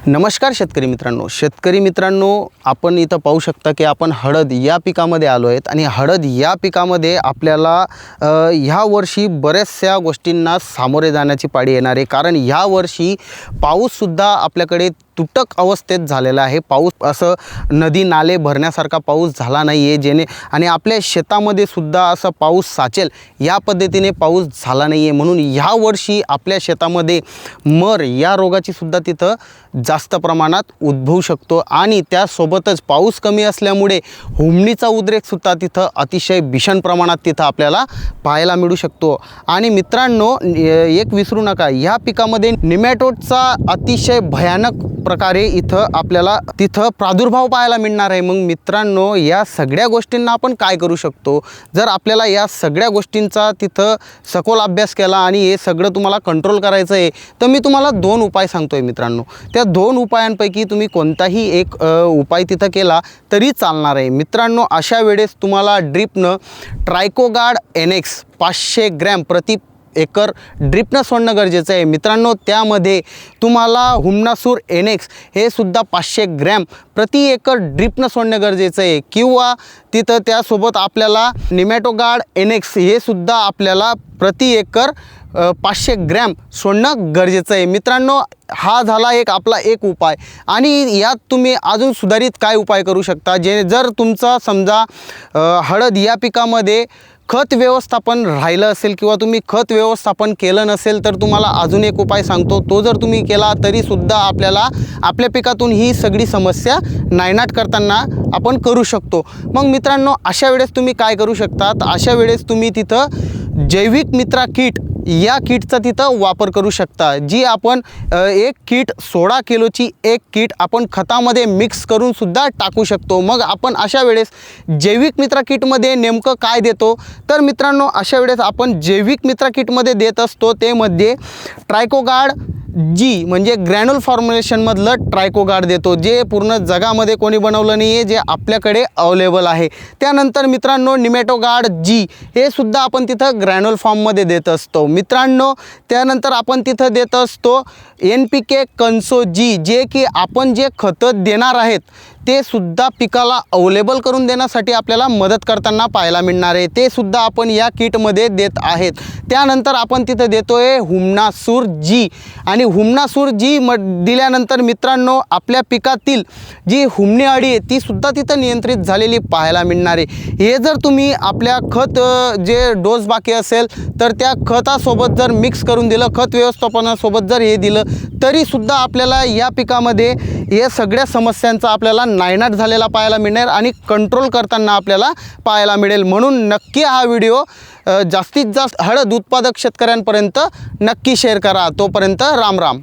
नमस्कार शेतकरी मित्रांनो, आपण इथं पाहू शकता की आपण हळद या पिकामध्ये आलो आहेत आणि हळद या पिकामध्ये आपल्याला ह्या वर्षी बऱ्याचशा गोष्टींना सामोरे जाण्याची पाळी येणार आहे। कारण ह्या वर्षी पाऊससुद्धा आपल्याकडे तुटक अवस्थेत झालेला आहे। पाऊस असं नदी नाले भरण्यासारखा पाऊस झाला नाही आहे, जेणे आणि आपल्या शेतामध्ये सुद्धा असा पाऊस साचेल या पद्धतीने पाऊस झाला नाही आहे। म्हणून ह्या वर्षी आपल्या शेतामध्ये मर या रोगाची सुद्धा तिथं जास्त प्रमाणात उद्भवू शकतो आणि त्यासोबतच पाऊस कमी असल्यामुळे हुमणीचा उद्रेकसुद्धा तिथं अतिशय भीषण प्रमाणात तिथं आपल्याला पाहायला मिळू शकतो। आणि मित्रांनो, एक विसरू नका, ह्या पिकामध्ये निमॅटोडचा अतिशय भयानक प्रकारे इथं आपल्याला तिथं प्रादुर्भाव पाहायला मिळणार आहे। मग मित्रांनो, या सगळ्या गोष्टींना आपण काय करू शकतो? जर आपल्याला या सगळ्या गोष्टींचा तिथं सखोल अभ्यास केला आणि हे सगळं तुम्हाला कंट्रोल करायचं आहे, तर मी तुम्हाला 2 उपाय सांगतोय मित्रांनो। त्या 2 उपायांपैकी तुम्ही कोणताही एक उपाय तिथं केला तरी चालणार आहे मित्रांनो। अशा वेळेस तुम्हाला ड्रिपनं ट्रायकोगार्ड NX 500 ग्रॅम प्रति एकर ड्रिपनं सोडणं गरजेचं आहे मित्रांनो। त्यामध्ये तुम्हाला हुमनासूर NX हे सुद्धा 500 ग्रॅम प्रति एकर ड्रिपनं सोडणं गरजेचं आहे, किंवा तिथं त्यासोबत आपल्याला निमॅटोगार्ड NX हे सुद्धा आपल्याला प्रति एकर 500 ग्रॅम सोडणं गरजेचं आहे मित्रांनो। हा झाला आपला एक उपाय। आणि यात तुम्ही अजून सुधारित काय उपाय करू शकता? जर तुमचा समजा हळद या पिकामध्ये खत व्यवस्थापन राहिलं असेल किंवा तुम्ही खत व्यवस्थापन केलं नसेल, तर तुम्हाला अजून एक उपाय सांगतो। तो जर तुम्ही केला तरीसुद्धा आपल्याला आपल्या पिकातून ही सगळी समस्या नायनाट करताना आपण करू शकतो। मग मित्रांनो, अशा वेळेस तुम्ही काय करू शकतात? अशा वेळेस तुम्ही तिथं जैविक मित्रा किट या किटचा तिथं वापर करू शकता। जी आपण एक किट 16 किलोची एक किट आपण खतामध्ये मिक्स करून सुद्धा टाकू शकतो। मग आपण अशा वेळेस जैविक मित्रा किटमध्ये नेमकं काय देतो? तर मित्रांनो, अशा वेळेस आपण जैविक मित्रा किटमध्ये देत असतो ते मध्ये ट्रायकोगार्ड G म्हणजे ग्रॅन्युल फॉर्म्युलेशनमधलं ट्रायकोगार्ड देतो, जे पूर्ण जगामध्ये कोणी बनवलं नाही आहे, जे आपल्याकडे अवेलेबल आहे। त्यानंतर मित्रांनो, निमॅटोगार्ड G हे सुद्धा आपण तिथं ग्रॅन्युल फॉर्ममध्ये देत असतो मित्रांनो। त्यानंतर आपण तिथं देत असतो NPK कन्सो G, जे की आपण जे खतं देणार आहेत ते सुद्धा पिकाला अवेलेबल करून देण्यासाठी आपल्याला मदत करताना पाहायला मिळणार आहे, ते सुद्धा आपण या किटमध्ये देत आहेत। त्यानंतर आपण तिथं देतोय हुमनासूर G, आणि हुमनासूर G दिल्यानंतर मित्रांनो, आपल्या पिकातील जी हुमणी अळी आहे ती सुद्धा तिथं नियंत्रित झालेली पाहायला मिळणार आहे। हे जर तुम्ही आपल्या खत जे डोस बाकी असेल तर त्या खतासोबत जर मिक्स करून दिलं, खत व्यवस्थापनासोबत जर हे दिलं, तरीसुद्धा आपल्याला या पिकामध्ये या सगळ्या समस्यांचा आपल्याला नायनाट झालेला पाहायला मिळणार आणि कंट्रोल करताना आपल्याला पाहायला मिळेल। म्हणून नक्की हा व्हिडिओ जास्तीत जास्त हळद उत्पादक शेतकऱ्यांपर्यंत नक्की शेअर करा। तोपर्यंत राम राम।